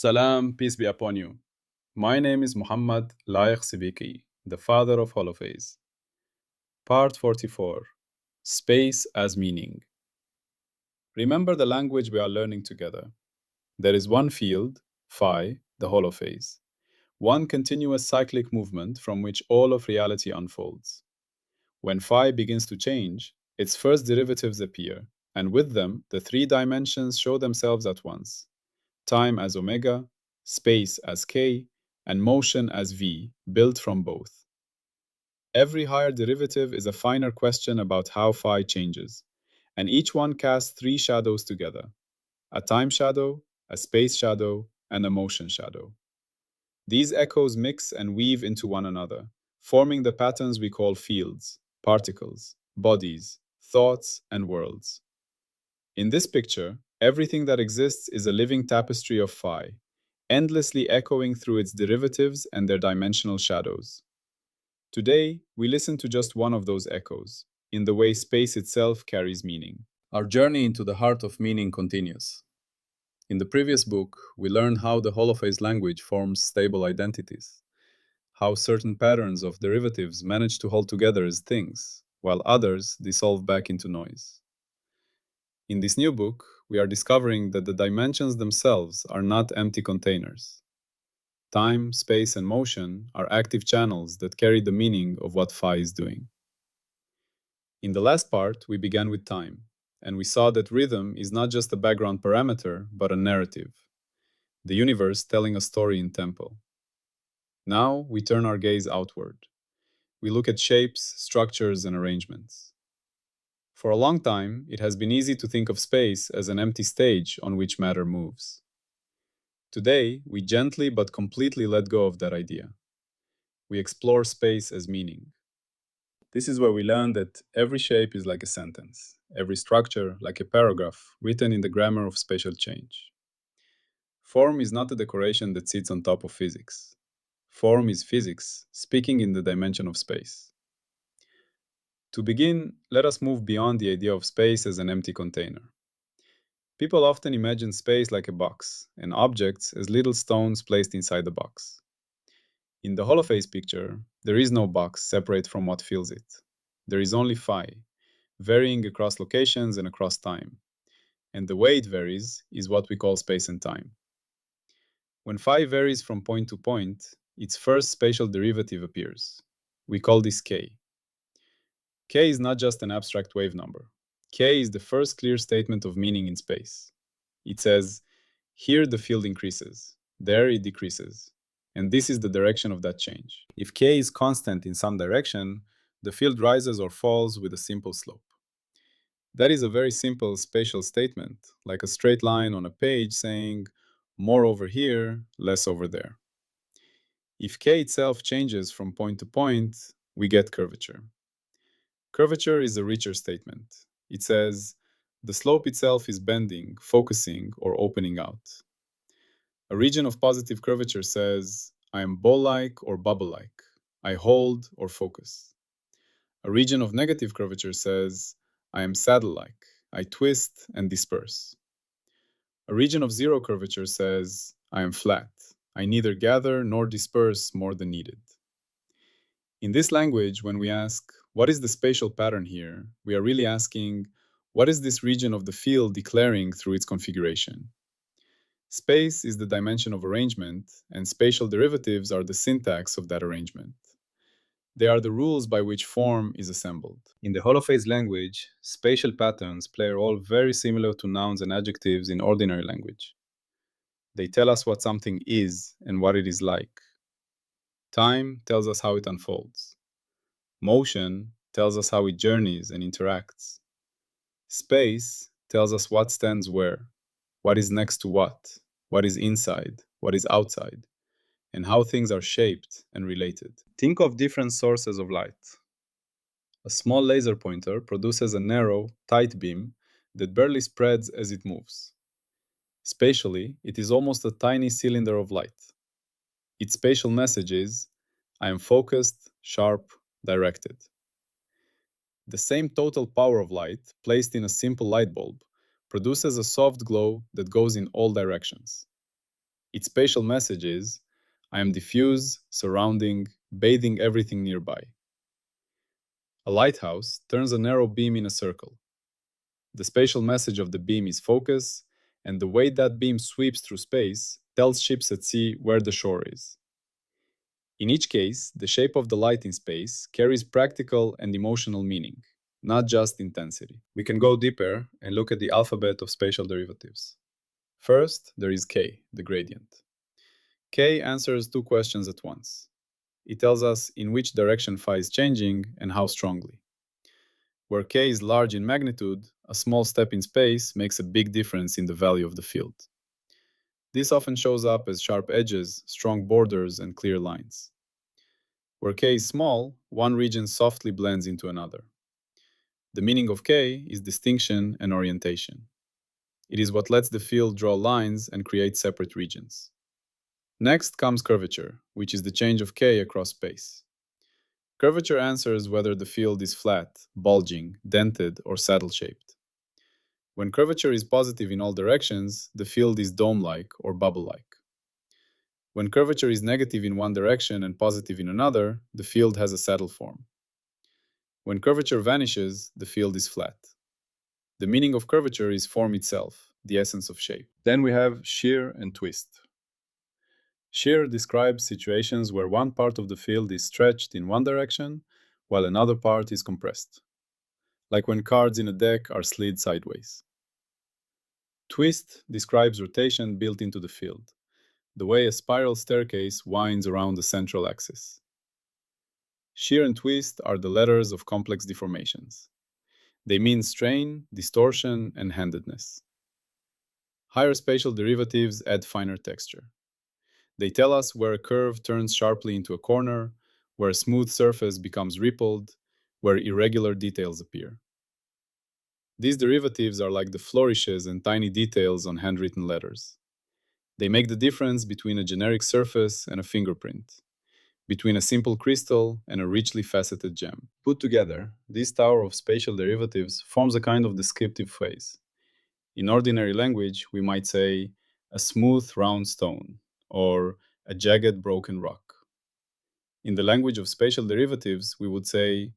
Salam, peace be upon you. My name is Mohammed Layiq Sediqi, the father of Holophase. Part 44: Space as Meaning. Remember the language we are learning together. There is one field, phi, the holophase, one continuous cyclic movement from which all of reality unfolds. When phi begins to change, its first derivatives appear, and with them, the three dimensions show themselves at once: time as omega, space as k, and motion as v, built from both. Every higher derivative is a finer question about how phi changes, and each one casts three shadows together: a time shadow, a space shadow, and a motion shadow. These echoes mix and weave into one another, forming the patterns we call fields, particles, bodies, thoughts, and worlds. In this picture, everything that exists is a living tapestry of phi, endlessly echoing through its derivatives and their dimensional shadows. Today, we listen to just one of those echoes, in the way space itself carries meaning. Our journey into the heart of meaning continues. In the previous book, we learned how the holophase language forms stable identities, how certain patterns of derivatives manage to hold together as things, while others dissolve back into noise. In this new book, we are discovering that the dimensions themselves are not empty containers. Time, space, and motion are active channels that carry the meaning of what phi is doing. In the last part, we began with time, and we saw that rhythm is not just a background parameter, but a narrative, the universe telling a story in tempo. Now we turn our gaze outward. We look at shapes, structures, and arrangements. For a long time, it has been easy to think of space as an empty stage on which matter moves. Today, we gently but completely let go of that idea. We explore space as meaning. This is where we learn that every shape is like a sentence, every structure like a paragraph written in the grammar of spatial change. Form is not a decoration that sits on top of physics. Form is physics, speaking in the dimension of space. To begin, let us move beyond the idea of space as an empty container. People often imagine space like a box, and objects as little stones placed inside the box. In the holophase picture, there is no box separate from what fills it. There is only phi, varying across locations and across time. And the way it varies is what we call space and time. When phi varies from point to point, its first spatial derivative appears. We call this k. K is not just an abstract wave number. K is the first clear statement of meaning in space. It says, here the field increases, there it decreases, and this is the direction of that change. If K is constant in some direction, the field rises or falls with a simple slope. That is a very simple spatial statement, like a straight line on a page saying, more over here, less over there. If K itself changes from point to point, we get curvature. Curvature is a richer statement. It says, the slope itself is bending, focusing, or opening out. A region of positive curvature says, I am ball-like or bubble-like. I hold or focus. A region of negative curvature says, I am saddle-like. I twist and disperse. A region of zero curvature says, I am flat. I neither gather nor disperse more than needed. In this language, when we ask, what is the spatial pattern here, we are really asking, what is this region of the field declaring through its configuration? Space is the dimension of arrangement, and spatial derivatives are the syntax of that arrangement. They are the rules by which form is assembled. In the holophase language, spatial patterns play a role very similar to nouns and adjectives in ordinary language. They tell us what something is and what it is like. Time tells us how it unfolds. Motion tells us how it journeys and interacts. Space tells us what stands where, what is next to what is inside, what is outside, and how things are shaped and related. Think of different sources of light. A small laser pointer produces a narrow, tight beam that barely spreads as it moves. Spatially, it is almost a tiny cylinder of light. Its spatial message is, I am focused, sharp, directed. The same total power of light, placed in a simple light bulb, produces a soft glow that goes in all directions. Its spatial message is, I am diffuse, surrounding, bathing everything nearby. A lighthouse turns a narrow beam in a circle. The spatial message of the beam is focus, and the way that beam sweeps through space tells ships at sea where the shore is. In each case, the shape of the light in space carries practical and emotional meaning, not just intensity. We can go deeper and look at the alphabet of spatial derivatives. First, there is K, the gradient. K answers two questions at once. It tells us in which direction phi is changing and how strongly. Where K is large in magnitude, a small step in space makes a big difference in the value of the field. This often shows up as sharp edges, strong borders, and clear lines. Where K is small, one region softly blends into another. The meaning of K is distinction and orientation. It is what lets the field draw lines and create separate regions. Next comes curvature, which is the change of K across space. Curvature answers whether the field is flat, bulging, dented, or saddle-shaped. When curvature is positive in all directions, the field is dome-like or bubble-like. When curvature is negative in one direction and positive in another, the field has a saddle form. When curvature vanishes, the field is flat. The meaning of curvature is form itself, the essence of shape. Then we have shear and twist. Shear describes situations where one part of the field is stretched in one direction while another part is compressed, like when cards in a deck are slid sideways. Twist describes rotation built into the field, the way a spiral staircase winds around the central axis. Shear and twist are the letters of complex deformations. They mean strain, distortion, and handedness. Higher spatial derivatives add finer texture. They tell us where a curve turns sharply into a corner, where a smooth surface becomes rippled, where irregular details appear. These derivatives are like the flourishes and tiny details on handwritten letters. They make the difference between a generic surface and a fingerprint, between a simple crystal and a richly faceted gem. Put together, this tower of spatial derivatives forms a kind of descriptive phrase. In ordinary language, we might say, a smooth round stone, or a jagged broken rock. In the language of spatial derivatives, we would say,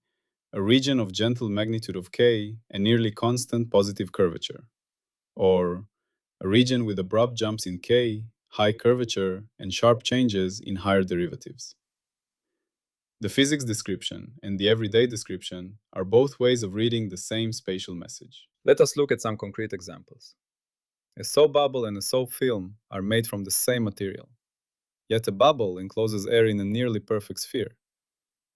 a region of gentle magnitude of k and nearly constant positive curvature, or a region with abrupt jumps in k, high curvature, and sharp changes in higher derivatives. The physics description and the everyday description are both ways of reading the same spatial message. Let us look at some concrete examples. A soap bubble and a soap film are made from the same material. Yet a bubble encloses air in a nearly perfect sphere.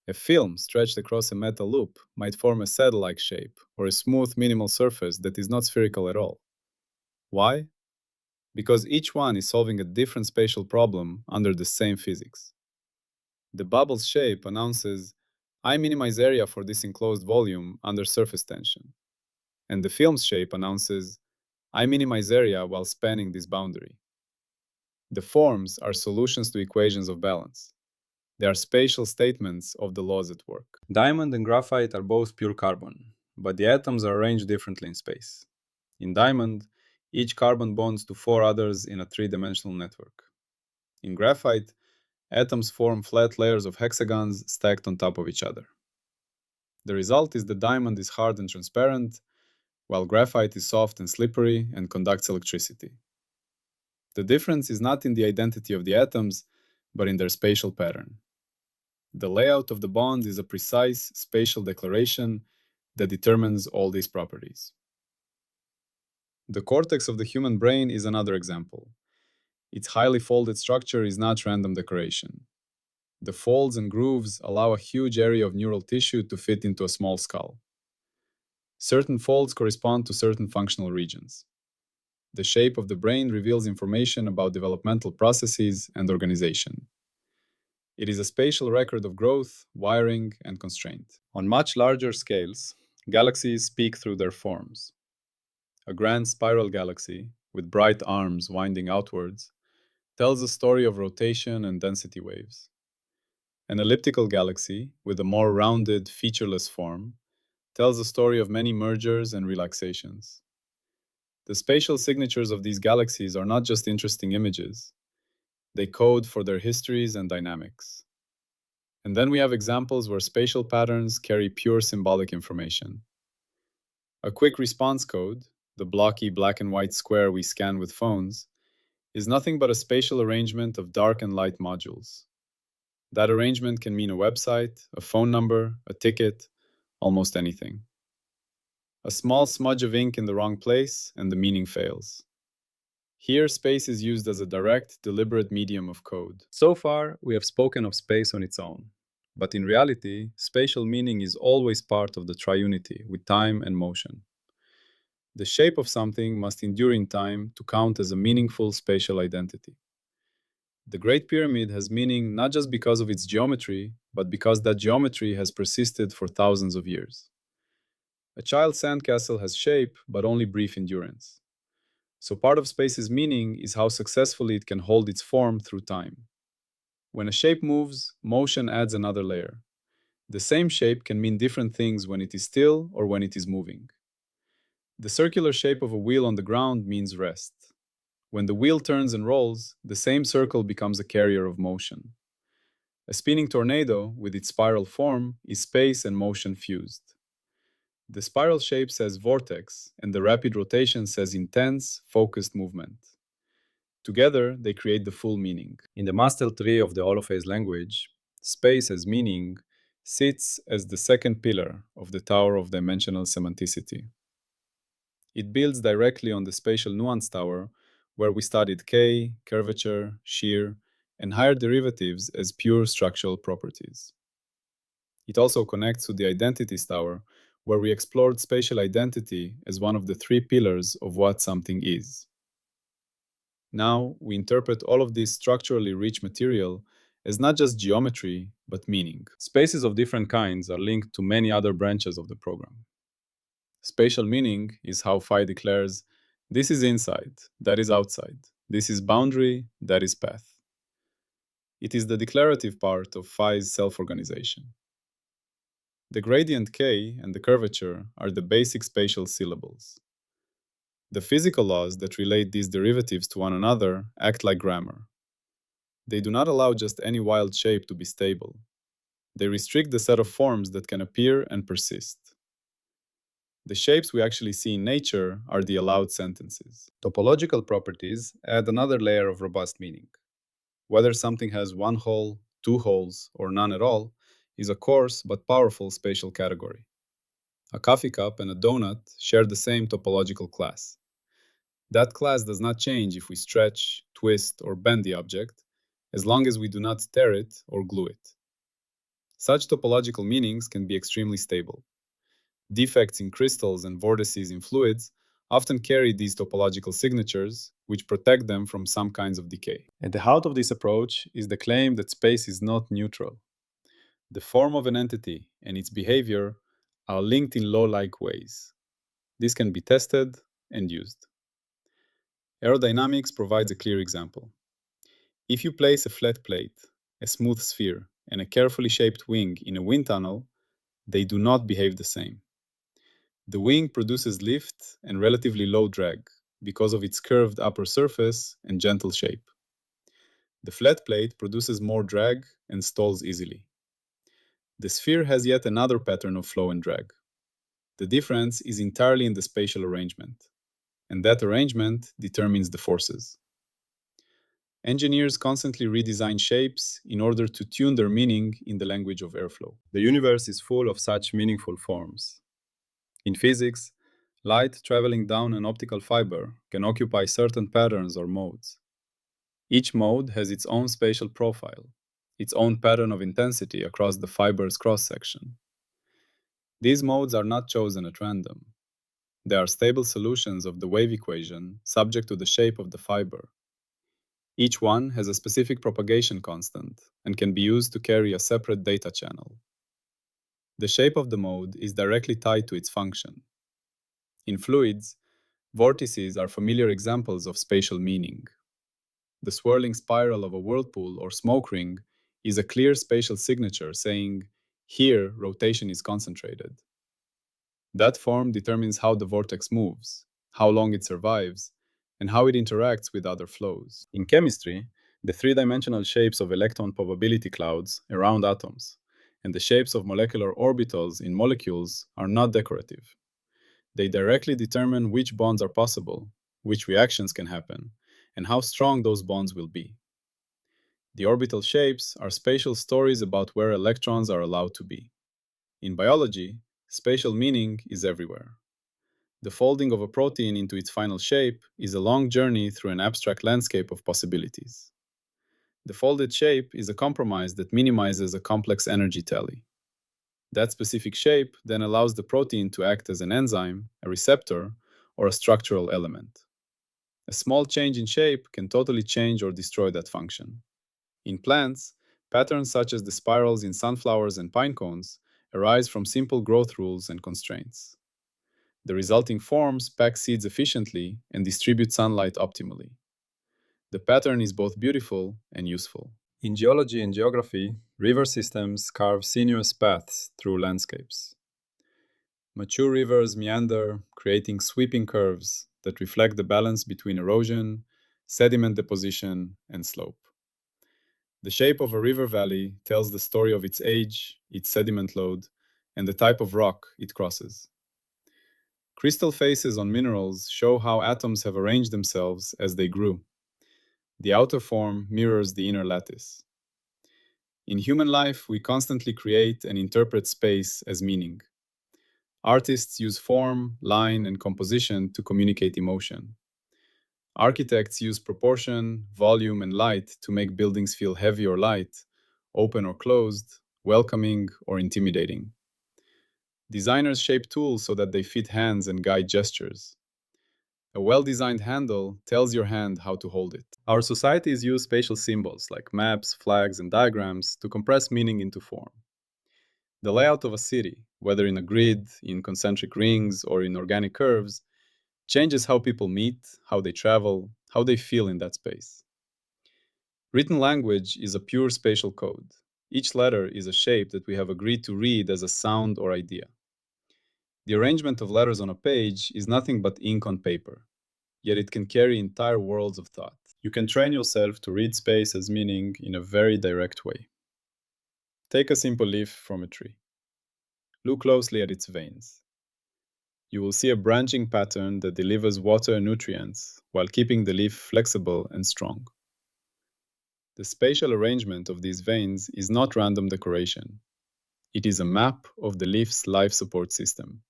A film stretched across a metal loop might form a saddle-like shape or a smooth minimal surface that is not spherical at all. Why? Because each one is solving a different spatial problem under the same physics. The bubble's shape announces, I minimize area for this enclosed volume under surface tension. And the film's shape announces, I minimize area while spanning this boundary. The forms are solutions to equations of balance. They are spatial statements of the laws at work. Diamond and graphite are both pure carbon, but the atoms are arranged differently in space. In diamond, each carbon bonds to four others in a three-dimensional network. In graphite, atoms form flat layers of hexagons stacked on top of each other. The result is the diamond is hard and transparent, while graphite is soft and slippery and conducts electricity. The difference is not in the identity of the atoms, but in their spatial pattern. The layout of the bond is a precise spatial declaration that determines all these properties. The cortex of the human brain is another example. Its highly folded structure is not random decoration. The folds and grooves allow a huge area of neural tissue to fit into a small skull. Certain folds correspond to certain functional regions. The shape of the brain reveals information about developmental processes and organization. It is a spatial record of growth, wiring, and constraint. On much larger scales, galaxies speak through their forms. A grand spiral galaxy, with bright arms winding outwards, tells a story of rotation and density waves. An elliptical galaxy, with a more rounded, featureless form, tells a story of many mergers and relaxations. The spatial signatures of these galaxies are not just interesting images. They code for their histories and dynamics. And then we have examples where spatial patterns carry pure symbolic information. A quick response code, the blocky black and white square we scan with phones, is nothing but a spatial arrangement of dark and light modules. That arrangement can mean a website, a phone number, a ticket, almost anything. A small smudge of ink in the wrong place, and the meaning fails. Here, space is used as a direct, deliberate medium of code. So far, we have spoken of space on its own. But in reality, spatial meaning is always part of the triunity with time and motion. The shape of something must endure in time to count as a meaningful spatial identity. The Great Pyramid has meaning not just because of its geometry, but because that geometry has persisted for thousands of years. A child's sandcastle has shape, but only brief endurance. So part of space's meaning is how successfully it can hold its form through time. When a shape moves, motion adds another layer. The same shape can mean different things when it is still or when it is moving. The circular shape of a wheel on the ground means rest. When the wheel turns and rolls, the same circle becomes a carrier of motion. A spinning tornado, with its spiral form, is space and motion fused. The spiral shape says vortex, and the rapid rotation says intense, focused movement. Together, they create the full meaning. In the master tree of the Holophase language, space as meaning sits as the second pillar of the tower of dimensional semanticity. It builds directly on the spatial nuance tower, where we studied K, curvature, shear, and higher derivatives as pure structural properties. It also connects to the identities tower, where we explored spatial identity as one of the three pillars of what something is. Now, we interpret all of this structurally rich material as not just geometry, but meaning. Spaces of different kinds are linked to many other branches of the program. Spatial meaning is how phi declares, this is inside, that is outside, this is boundary, that is path. It is the declarative part of phi's self-organization. The gradient k and the curvature are the basic spatial syllables. The physical laws that relate these derivatives to one another act like grammar. They do not allow just any wild shape to be stable. They restrict the set of forms that can appear and persist. The shapes we actually see in nature are the allowed sentences. Topological properties add another layer of robust meaning. Whether something has one hole, two holes, or none at all is a coarse but powerful spatial category. A coffee cup and a donut share the same topological class. That class does not change if we stretch, twist, or bend the object, as long as we do not tear it or glue it. Such topological meanings can be extremely stable. Defects in crystals and vortices in fluids often carry these topological signatures, which protect them from some kinds of decay. At the heart of this approach is the claim that space is not neutral. The form of an entity and its behavior are linked in law-like ways. This can be tested and used. Aerodynamics provides a clear example. If you place a flat plate, a smooth sphere, and a carefully shaped wing in a wind tunnel, they do not behave the same. The wing produces lift and relatively low drag because of its curved upper surface and gentle shape. The flat plate produces more drag and stalls easily. The sphere has yet another pattern of flow and drag. The difference is entirely in the spatial arrangement, and that arrangement determines the forces. Engineers constantly redesign shapes in order to tune their meaning in the language of airflow. The universe is full of such meaningful forms. In physics, light traveling down an optical fiber can occupy certain patterns or modes. Each mode has its own spatial profile, its own pattern of intensity across the fiber's cross-section. These modes are not chosen at random. They are stable solutions of the wave equation subject to the shape of the fiber. Each one has a specific propagation constant and can be used to carry a separate data channel. The shape of the mode is directly tied to its function. In fluids, vortices are familiar examples of spatial meaning. The swirling spiral of a whirlpool or smoke ring is a clear spatial signature saying, here rotation is concentrated. That form determines how the vortex moves, how long it survives, and how it interacts with other flows. In chemistry, The three-dimensional shapes of electron probability clouds around atoms and the shapes of molecular orbitals in molecules are not decorative. They directly determine which bonds are possible, which reactions can happen, and how strong those bonds will be. The orbital shapes are spatial stories about where electrons are allowed to be. In biology, spatial meaning is everywhere. The folding of a protein into its final shape is a long journey through an abstract landscape of possibilities. The folded shape is a compromise that minimizes a complex energy tally. That specific shape then allows the protein to act as an enzyme, a receptor, or a structural element. A small change in shape can totally change or destroy that function. In plants, patterns such as the spirals in sunflowers and pine cones arise from simple growth rules and constraints. The resulting forms pack seeds efficiently and distribute sunlight optimally. The pattern is both beautiful and useful. In geology and geography, river systems carve sinuous paths through landscapes. Mature rivers meander, creating sweeping curves that reflect the balance between erosion, sediment deposition, and slope. The shape of a river valley tells the story of its age, its sediment load, and the type of rock it crosses. Crystal faces on minerals show how atoms have arranged themselves as they grew. The outer form mirrors the inner lattice. In human life, we constantly create and interpret space as meaning. Artists use form, line, and composition to communicate emotion. Architects use proportion, volume, and light to make buildings feel heavy or light, open or closed, welcoming or intimidating. Designers shape tools so that they fit hands and guide gestures. A well-designed handle tells your hand how to hold it. Our societies use spatial symbols like maps, flags, and diagrams to compress meaning into form. The layout of a city, whether in a grid, in concentric rings, or in organic curves, changes how people meet, how they travel, how they feel in that space. Written language is a pure spatial code. Each letter is a shape that we have agreed to read as a sound or idea. The arrangement of letters on a page is nothing but ink on paper, yet it can carry entire worlds of thought. You can train yourself to read space as meaning in a very direct way. Take a simple leaf from a tree. Look closely at its veins. You will see a branching pattern that delivers water and nutrients while keeping the leaf flexible and strong. The spatial arrangement of these veins is not random decoration. It is a map of the leaf's life support system.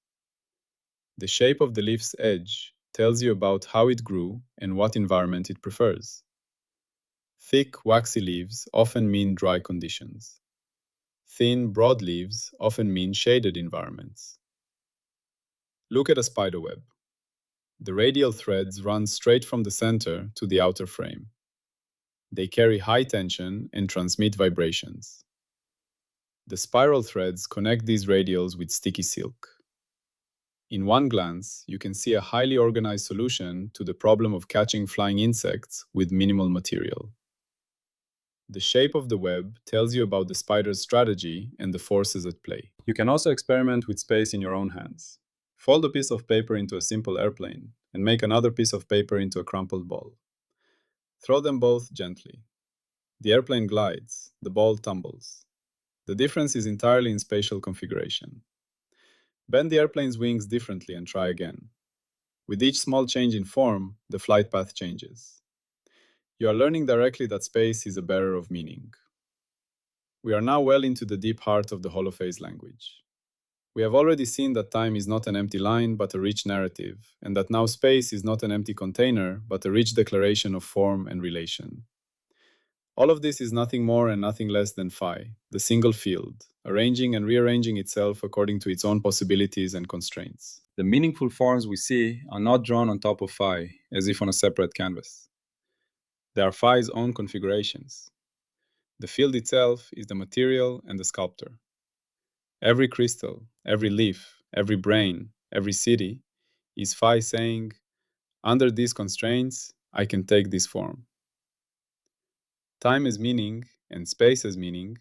The shape of the leaf's edge tells you about how it grew and what environment it prefers. Thick, waxy leaves often mean dry conditions. Thin, broad leaves often mean shaded environments. Look at a spider web. The radial threads run straight from the center to the outer frame. They carry high tension and transmit vibrations. The spiral threads connect these radials with sticky silk. In one glance, you can see a highly organized solution to the problem of catching flying insects with minimal material. The shape of the web tells you about the spider's strategy and the forces at play. You can also experiment with space in your own hands. Fold a piece of paper into a simple airplane and make another piece of paper into a crumpled ball. Throw them both gently. The airplane glides, the ball tumbles. The difference is entirely in spatial configuration. Bend the airplane's wings differently and try again. With each small change in form, the flight path changes. You are learning directly that space is a bearer of meaning. We are now well into the deep heart of the Holophase language. We have already seen that time is not an empty line, but a rich narrative, and that now space is not an empty container, but a rich declaration of form and relation. All of this is nothing more and nothing less than phi, the single field, arranging and rearranging itself according to its own possibilities and constraints. The meaningful forms we see are not drawn on top of phi, as if on a separate canvas. They are phi's own configurations. The field itself is the material and the sculptor. Every crystal, every leaf, every brain, every city is phi saying, under these constraints, I can take this form. Time as meaning and space as meaning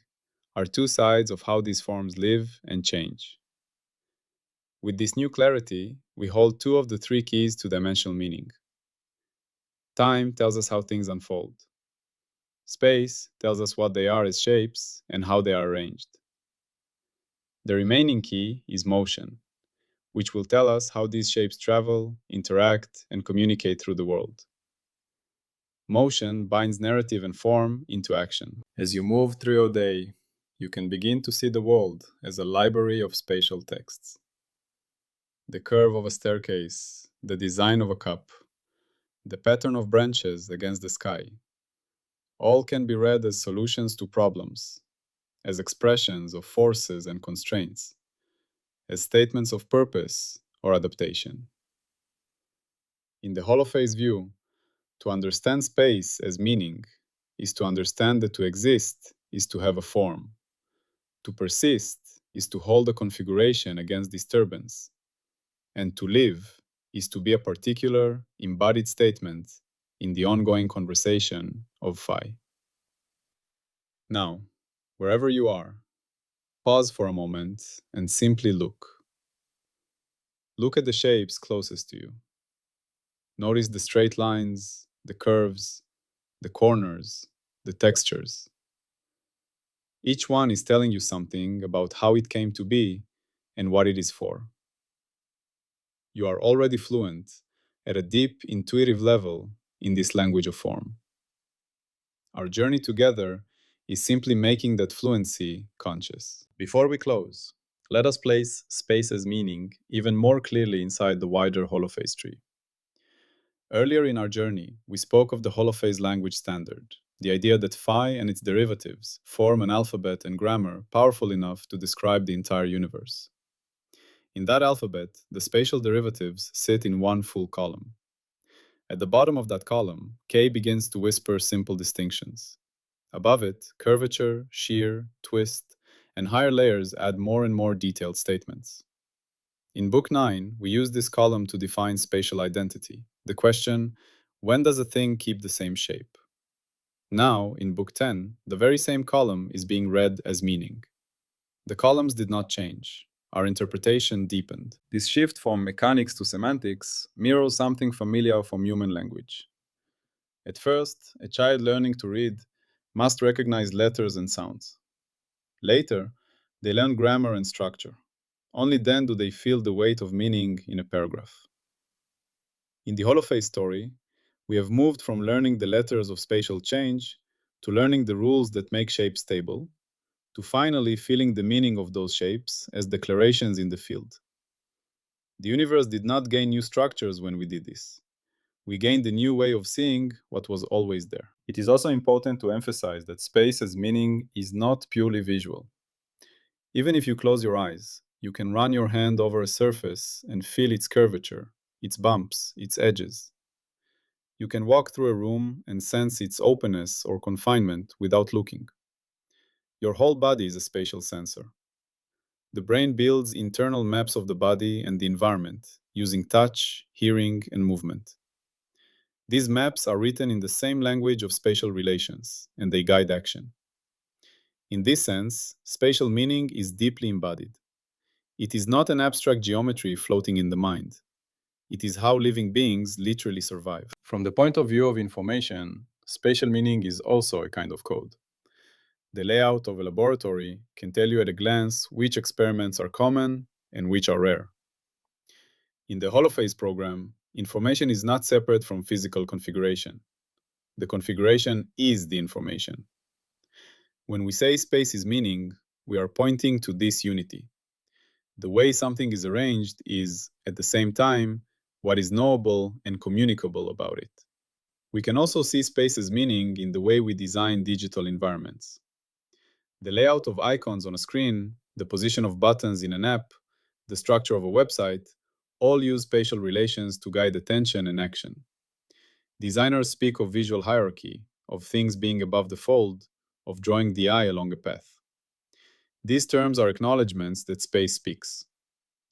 are two sides of how these forms live and change. With this new clarity, we hold two of the three keys to dimensional meaning. Time tells us how things unfold. Space tells us what they are as shapes and how they are arranged. The remaining key is motion, which will tell us how these shapes travel, interact, and communicate through the world. Motion binds narrative and form into action. As you move through your day, you can begin to see the world as a library of spatial texts. The curve of a staircase, the design of a cup, the pattern of branches against the sky, all can be read as solutions to problems, as expressions of forces and constraints, as statements of purpose or adaptation. In the Holophase view, to understand space as meaning is to understand that to exist is to have a form. To persist is to hold a configuration against disturbance. And to live is to be a particular, embodied statement in the ongoing conversation of phi. Now, wherever you are, pause for a moment and simply look. Look at the shapes closest to you. Notice the straight lines, the curves, the corners, the textures. Each one is telling you something about how it came to be and what it is for. You are already fluent at a deep, intuitive level in this language of form. Our journey together is simply making that fluency conscious. Before we close, let us place space as meaning even more clearly inside the wider Holophase tree. Earlier in our journey, we spoke of the Holophase language standard, the idea that phi and its derivatives form an alphabet and grammar powerful enough to describe the entire universe. In that alphabet, the spatial derivatives sit in one full column. At the bottom of that column, K begins to whisper simple distinctions. Above it, curvature, shear, twist, and higher layers add more and more detailed statements. In Book 9, we use this column to define spatial identity, the question, when does a thing keep the same shape? Now, in Book 10, the very same column is being read as meaning. The columns did not change. Our interpretation deepened. This shift from mechanics to semantics mirrors something familiar from human language. At first, a child learning to read must recognize letters and sounds. Later, they learn grammar and structure. Only then do they feel the weight of meaning in a paragraph. In the Holophase story, we have moved from learning the letters of spatial change to learning the rules that make shapes stable, to finally feeling the meaning of those shapes as declarations in the field. The universe did not gain new structures when we did this. We gained a new way of seeing what was always there. It is also important to emphasize that space as meaning is not purely visual. Even if you close your eyes, you can run your hand over a surface and feel its curvature, its bumps, its edges. You can walk through a room and sense its openness or confinement without looking. Your whole body is a spatial sensor. The brain builds internal maps of the body and the environment using touch, hearing, and movement. These maps are written in the same language of spatial relations, and they guide action. In this sense, spatial meaning is deeply embodied. It is not an abstract geometry floating in the mind. It is how living beings literally survive. From the point of view of information, spatial meaning is also a kind of code. The layout of a laboratory can tell you at a glance which experiments are common and which are rare. In the Holophase program, information is not separate from physical configuration. The configuration is the information. When we say space is meaning, we are pointing to this unity. The way something is arranged is, at the same time, what is knowable and communicable about it. We can also see space as meaning in the way we design digital environments. The layout of icons on a screen, the position of buttons in an app, the structure of a website, all use spatial relations to guide attention and action. Designers speak of visual hierarchy, of things being above the fold, of drawing the eye along a path. These terms are acknowledgments that space speaks.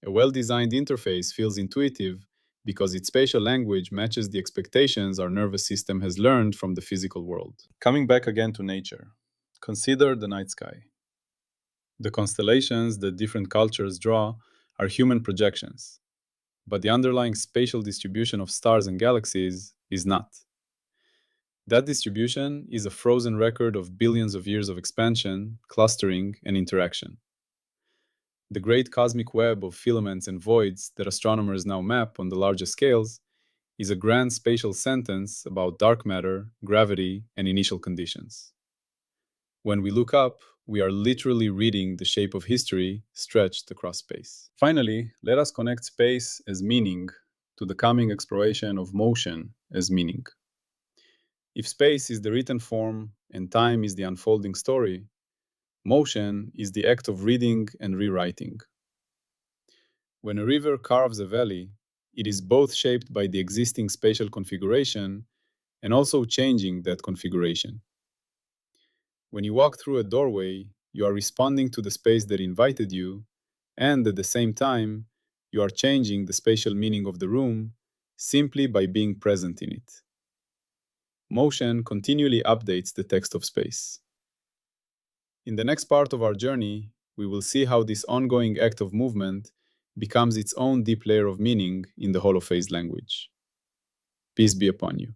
A well-designed interface feels intuitive because its spatial language matches the expectations our nervous system has learned from the physical world. Coming back again to nature, consider the night sky. The constellations that different cultures draw are human projections, but the underlying spatial distribution of stars and galaxies is not. That distribution is a frozen record of billions of years of expansion, clustering, and interaction. The great cosmic web of filaments and voids that astronomers now map on the largest scales is a grand spatial sentence about dark matter, gravity, and initial conditions. When we look up, we are literally reading the shape of history stretched across space. Finally, let us connect space as meaning to the coming exploration of motion as meaning. If space is the written form and time is the unfolding story, motion is the act of reading and rewriting. When a river carves a valley, it is both shaped by the existing spatial configuration and also changing that configuration. When you walk through a doorway, you are responding to the space that invited you, and at the same time, you are changing the spatial meaning of the room simply by being present in it. Motion continually updates the text of space. In the next part of our journey, we will see how this ongoing act of movement becomes its own deep layer of meaning in the Holophase language. Peace be upon you.